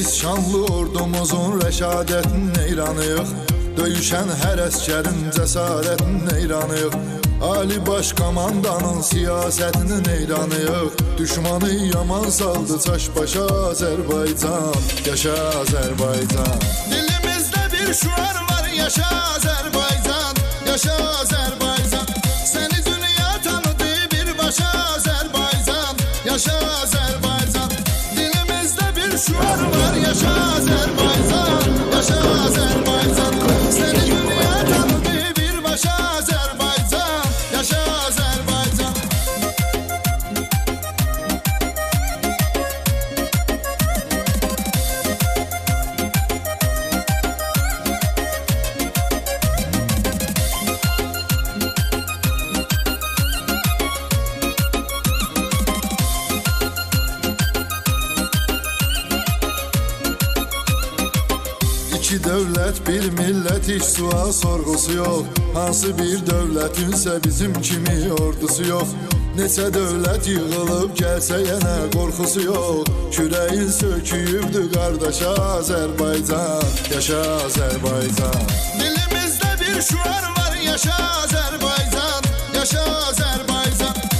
Biz şanlı ordumuzun rəşadətin eyranıyıq. Döyüşən hər əskərin cəsarətin eyranıyıq. Ali baş komandanın siyasətinin eyranıyıq. Düşmanı yaman saldı çaş başa Azərbaycan. Yaşa Azərbaycan. Dilimizdə bir şuar var, yaşa Azərbaycan. Yaşa Azərbaycan. Səni dünya tanıdı birbaşa Azərbaycan. Yaşa Azərbaycan. Dilimizdə bir şuar var, yaşa Azərbaycan. Yaşa Azərbaycan. Səni dünya tanıdı birbaşa Azərbaycan. Yaşa Azərbaycan. İki dövlət, bir millət, hiç sual sorğusu yox. Hansı bir dövlətinsə bizim kimi ordusu yox. Neçə dövlət yığılıb gəlsə yenə qorxusu yox. Kürəyin söküyübdü qardaşa Azərbaycan. Yaşa Azərbaycan. Dilimizdə bir şuar var, yaşa Azərbaycan. Yaşa Azərbaycan.